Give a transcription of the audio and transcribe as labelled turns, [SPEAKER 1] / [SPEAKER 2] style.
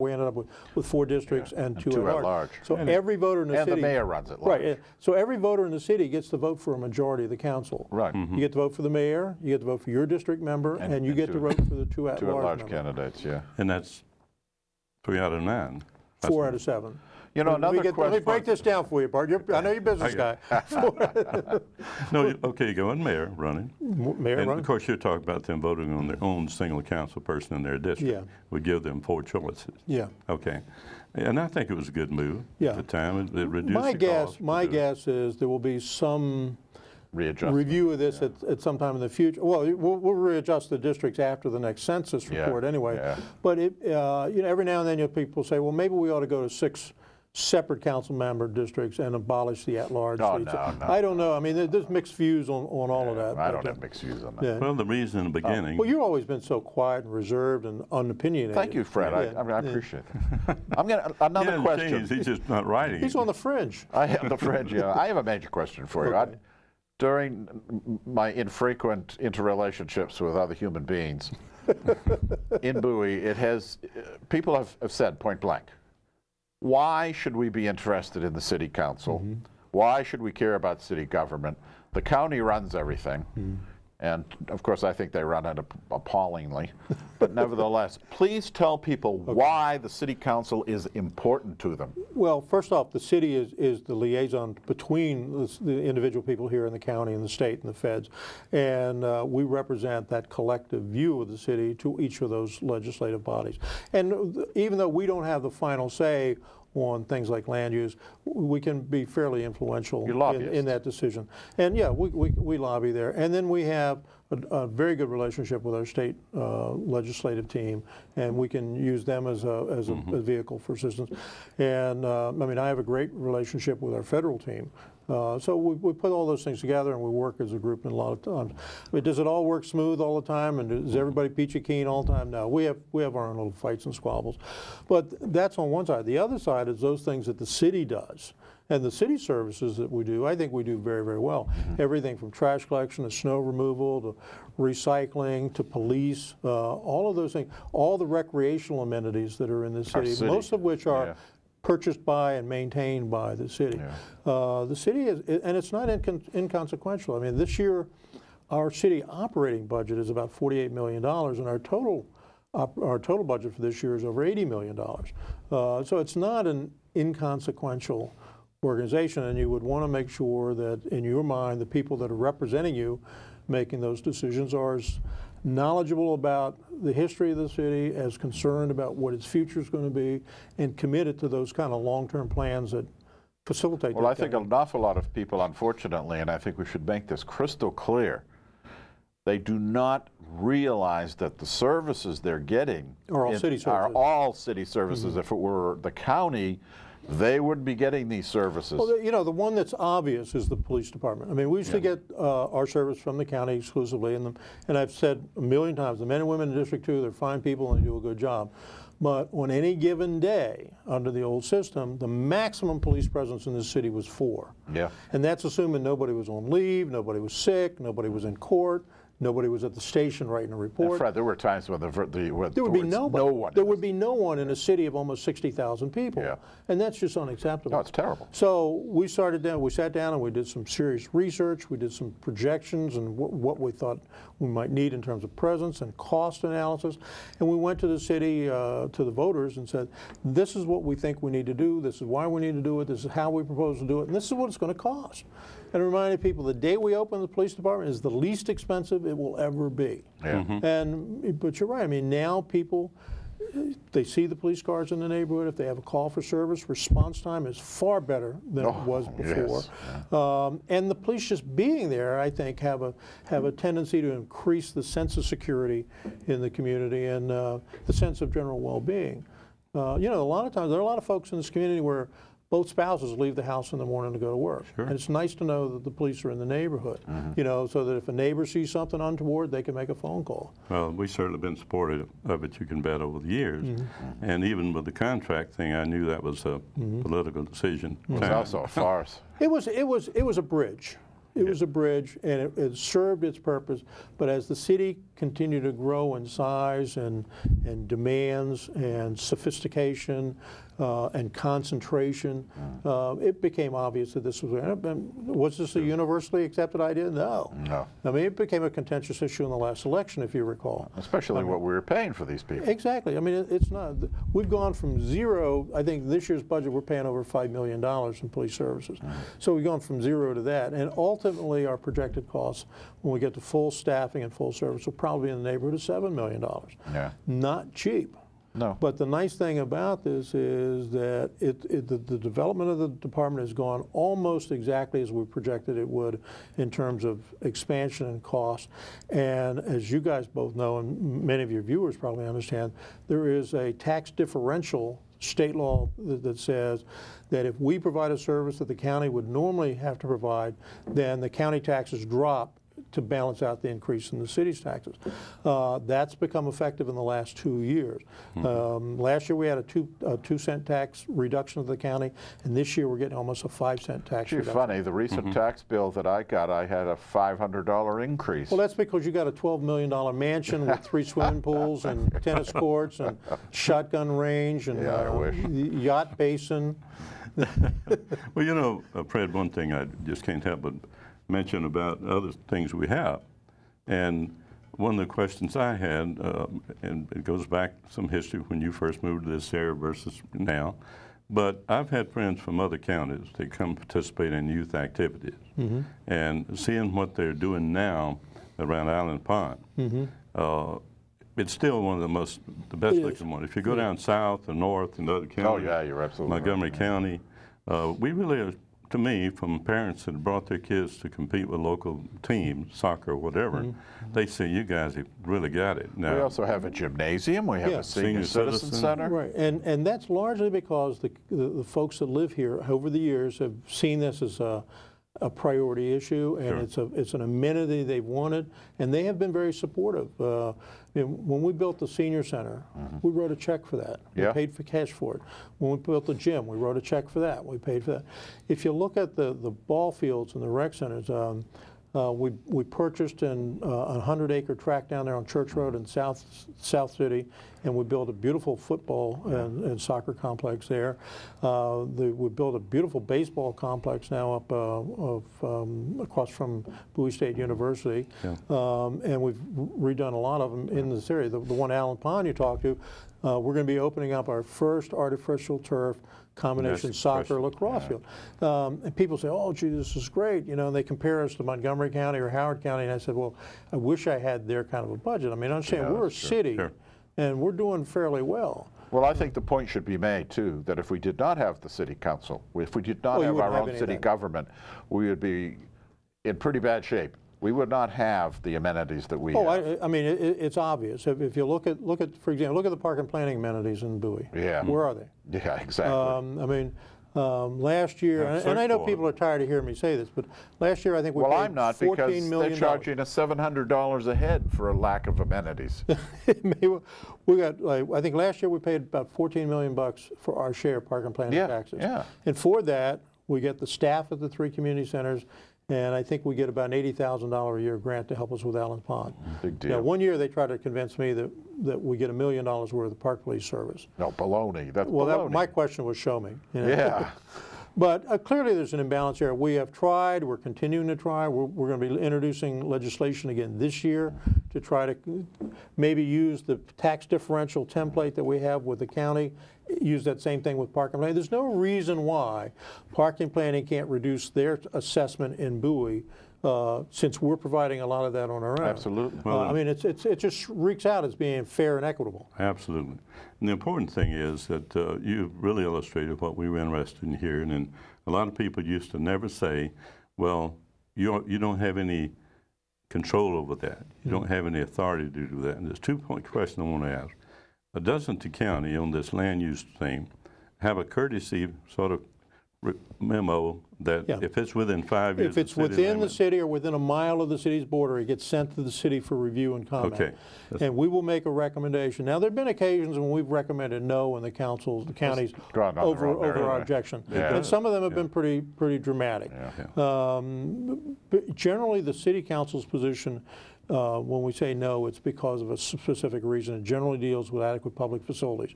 [SPEAKER 1] We ended up with 4 districts and 2 at large. So
[SPEAKER 2] and
[SPEAKER 1] every voter in the city,
[SPEAKER 2] and the mayor runs it large.
[SPEAKER 1] Right. So every voter in the city gets to vote for a majority of the council.
[SPEAKER 2] Right.
[SPEAKER 1] You get to vote for the mayor, you get to vote for your district member, and you get to vote for the 2 at-large
[SPEAKER 2] candidates. Yeah.
[SPEAKER 3] And that's 3 out of 9.
[SPEAKER 1] 4 out of 7.
[SPEAKER 2] You know, another question.
[SPEAKER 1] Let me break this down for you, Bart. I know you're a business guy.
[SPEAKER 3] No, okay, you go in mayor running.
[SPEAKER 1] Mayor
[SPEAKER 3] and
[SPEAKER 1] running.
[SPEAKER 3] Of course, you're talking about them voting on their own single council person in their district.
[SPEAKER 1] Yeah.
[SPEAKER 3] We give them 4 choices.
[SPEAKER 1] Yeah.
[SPEAKER 3] Okay. And I think it was a good move at the time. It reduced
[SPEAKER 1] my
[SPEAKER 3] the
[SPEAKER 1] guess,
[SPEAKER 3] cost.
[SPEAKER 1] My guess is there will be some
[SPEAKER 2] review
[SPEAKER 1] of this at some time in the future. Well, we'll readjust the districts after the next census report anyway. Yeah. But you know, every now and then people say, well, maybe we ought to go to 6 separate council member districts and abolish the at-large seats.
[SPEAKER 2] No.
[SPEAKER 1] I don't know. I mean, there's mixed views on all of that.
[SPEAKER 2] I don't have mixed views on that.
[SPEAKER 1] Yeah.
[SPEAKER 3] Well, the reason in the beginning.
[SPEAKER 1] Well, you've always been so quiet and reserved and unopinionated.
[SPEAKER 2] Thank you, Fred. I appreciate it. Another question.
[SPEAKER 3] Changed. He's just not writing.
[SPEAKER 1] He's on the fringe.
[SPEAKER 2] I am the fringe. Yeah. I have a major question for you.
[SPEAKER 1] Okay.
[SPEAKER 2] During my infrequent interrelationships with other human beings in Bowie, people have said point blank, why should we be interested in the city council? Why should we care about city government? The county runs everything. And of course, I think they run it appallingly. But nevertheless, please tell people why the city council is important to them.
[SPEAKER 1] Well, first off, the city is the liaison between the individual people here in the county and the state and the feds. And we represent that collective view of the city to each of those legislative bodies. And even though we don't have the final say on things like land use, we can be fairly influential in that decision. And yeah, we lobby there. And then we have a very good relationship with our state legislative team, and we can use them as a vehicle for assistance. And I mean, I have a great relationship with our federal team. So we put all those things together and we work as a group in a lot of times. I mean, does it all work smooth all the time, and is everybody peachy keen all the time? No, we have our own little fights and squabbles. But that's on one side. The other side is those things that the city does. And the city services that we do, I think we do very, very well. Everything from trash collection to snow removal to recycling to police, all of those things, all the recreational amenities that are in the city. Most of which are purchased by and maintained by the city. The city is, and it's not inconsequential. I mean, this year, our city operating budget is about $48 million, and our total budget for this year is over $80 million. So it's not an inconsequential organization, and you would want to make sure that in your mind, the people that are representing you making those decisions are as knowledgeable about the history of the city, as concerned about what its future is going to be, and committed to those kind of long-term plans that facilitate that.
[SPEAKER 2] Well, I think an awful lot of people, unfortunately, and I think we should make this crystal clear, they do not realize that the services they're getting
[SPEAKER 1] are all city services.
[SPEAKER 2] If it were the county, they would be getting these services.
[SPEAKER 1] Well, you know, the one that's obvious is the police department. I mean, we used to get our service from the county exclusively, and I've said a million times, the men and women in District 2, they're fine people and they do a good job. But on any given day, under the old system, the maximum police presence in the city was 4.
[SPEAKER 2] Yeah.
[SPEAKER 1] And that's assuming nobody was on leave, nobody was sick, nobody was in court, nobody was at the station writing a report.
[SPEAKER 2] And Fred, there were times when there would be no one.
[SPEAKER 1] There would be no one in a city of almost 60,000 people. Yeah. And that's just unacceptable.
[SPEAKER 2] No, it's terrible.
[SPEAKER 1] So we sat down and we did some serious research. We did some projections and what we thought we might need in terms of presence and cost analysis. And we went to the city, to the voters, and said, this is what we think we need to do. This is why we need to do it. This is how we propose to do it. And this is what it's going to cost. And reminded people the day we open the police department is the least expensive it will ever be.
[SPEAKER 2] Yeah.
[SPEAKER 1] But you're right. I mean, now people, they see the police cars in the neighborhood. If they have a call for service, response time is far better than it was before. Yes. And the police just being there, I think, have a tendency to increase the sense of security in the community and the sense of general well-being. You know, a lot of times there are a lot of folks in this community where both spouses leave the house in the morning to go to work.
[SPEAKER 3] Sure.
[SPEAKER 1] And it's nice to know that the police are in the neighborhood, you know, so that if a neighbor sees something untoward, they can make a phone call.
[SPEAKER 3] Well, we've certainly been supportive of it, you can bet, over the years. And even with the contract thing, I knew that was a political decision.
[SPEAKER 2] It was also a farce.
[SPEAKER 1] It was a bridge. It was a bridge, and it served its purpose. But as the city continue to grow in size and demands and sophistication and concentration, it became obvious that this was this a universally accepted idea? No.
[SPEAKER 2] No.
[SPEAKER 1] I mean, it became a contentious issue in the last election, if you recall.
[SPEAKER 2] Especially what we were paying for these people.
[SPEAKER 1] Exactly. I mean, it's not. We've gone from zero. I think this year's budget we're paying over $5 million in police services. So we've gone from zero to that, and ultimately our projected costs when we get to full staffing and full service will probably be in the neighborhood of $7 million.
[SPEAKER 2] Yeah.
[SPEAKER 1] Not cheap.
[SPEAKER 2] No.
[SPEAKER 1] But the nice thing about this is that the development of the department has gone almost exactly as we projected it would in terms of expansion and cost. And as you guys both know, and many of your viewers probably understand, there is a tax differential state law that says that if we provide a service that the county would normally have to provide, then the county taxes drop to balance out the increase in the city's taxes. That's become effective in the last 2 years. Last year we had a 2-cent tax reduction to the county, and this year we're getting almost a 5-cent tax reduction.
[SPEAKER 2] Funny, the recent tax bill that I got, I had a $500 increase.
[SPEAKER 1] Well, that's because you got a $12 million mansion with 3 swimming pools and tennis courts and shotgun range and
[SPEAKER 2] Yeah, I wish.
[SPEAKER 1] yacht basin.
[SPEAKER 3] Well, you know, Fred, one thing I just can't help but mention about other things we have. And one of the questions I had, and it goes back some history when you first moved to this area versus now, but I've had friends from other counties that come participate in youth activities. And seeing what they're doing now around Island Pond, it's still one of the best looking ones. If you go down south or north in other counties,
[SPEAKER 2] Oh yeah, you're absolutely
[SPEAKER 3] Montgomery
[SPEAKER 2] right.
[SPEAKER 3] County, we really are, to me, from parents that brought their kids to compete with local teams, soccer or whatever, they say, you guys have really got it. Now,
[SPEAKER 2] We also have a gymnasium, we have
[SPEAKER 1] Yeah.
[SPEAKER 2] a senior citizen center.
[SPEAKER 1] Right, and that's largely because the folks that live here over the years have seen this as a priority issue, and it's an amenity they've wanted, and they have been very supportive. When we built the senior center, we wrote a check for that. We paid for cash for it. When we built the gym, we wrote a check for that. We paid for that. If you look at the ball fields and the rec centers, we purchased a 100-acre tract down there on Church Road in South City, and we built a beautiful football and soccer complex there. We built a beautiful baseball complex now up across from Bowie State University, and we've redone a lot of them in this area. The one Allen Pond you talked to, we're going to be opening up our first artificial turf combination soccer lacrosse field. And people say, oh, gee, this is great. You know, and they compare us to Montgomery County or Howard County. And I said, well, I wish I had their kind of a budget. I mean, I understand we're a city, and we're doing fairly well.
[SPEAKER 2] Well, I think the point should be made, too, that if we did not have the city council, if we did not have our own city government, we would be in pretty bad shape. We would not have the amenities that we have.
[SPEAKER 1] I mean, it's obvious. If you look at, for example, look at the park and planning amenities in Bowie.
[SPEAKER 2] Yeah.
[SPEAKER 1] Where are they?
[SPEAKER 2] Yeah, exactly.
[SPEAKER 1] I mean, last year, and I know people are tired of hearing me say this, but last year I think we paid
[SPEAKER 2] I'm not,
[SPEAKER 1] $14
[SPEAKER 2] because
[SPEAKER 1] million.
[SPEAKER 2] they're charging us $700 a head for a lack of amenities.
[SPEAKER 1] We got, like, I think last year we paid about $14 million for our share of park and planning taxes.
[SPEAKER 2] Yeah.
[SPEAKER 1] And for that, we get the staff at the 3 community centers, and I think we get about an $80,000 a year grant to help us with Allen Pond.
[SPEAKER 2] Big deal.
[SPEAKER 1] Now, one year they tried to convince me that we get $1 million worth of park police service.
[SPEAKER 2] No, baloney. That's
[SPEAKER 1] Well,
[SPEAKER 2] baloney.
[SPEAKER 1] my question was, show me. You know?
[SPEAKER 2] Yeah.
[SPEAKER 1] But clearly there's an imbalance here. We have tried, we're continuing to try. We're going to be introducing legislation again this year to try to maybe use the tax differential template that we have with the county, use that same thing with parking planning. There's no reason why parking planning can't reduce their assessment in Bowie since we're providing a lot of that on our own.
[SPEAKER 2] Absolutely.
[SPEAKER 1] I mean, it just reeks out as being fair and equitable.
[SPEAKER 3] Absolutely. And the important thing is that you've really illustrated what we were interested in hearing. And a lot of people used to never say, well, you don't have any control over that. You don't have any authority to do that. And there's 2-point question I want to ask. Doesn't the county on this land use thing have a courtesy sort of memo that
[SPEAKER 1] Yeah.
[SPEAKER 3] if it's within 5 years
[SPEAKER 1] If it's
[SPEAKER 3] of city
[SPEAKER 1] within the
[SPEAKER 3] limit-
[SPEAKER 1] city or within a mile of the city's border, it gets sent to the city for review and comment.
[SPEAKER 3] Okay.
[SPEAKER 1] And we will make a recommendation. Now, there have been occasions when we've recommended no, and the counties
[SPEAKER 2] gone down the
[SPEAKER 1] over
[SPEAKER 2] road there,
[SPEAKER 1] our
[SPEAKER 2] right?
[SPEAKER 1] objection.
[SPEAKER 2] Yeah.
[SPEAKER 1] And some of them have been pretty dramatic. But generally, the city council's position, when we say no, it's because of a specific reason. It generally deals with adequate public facilities.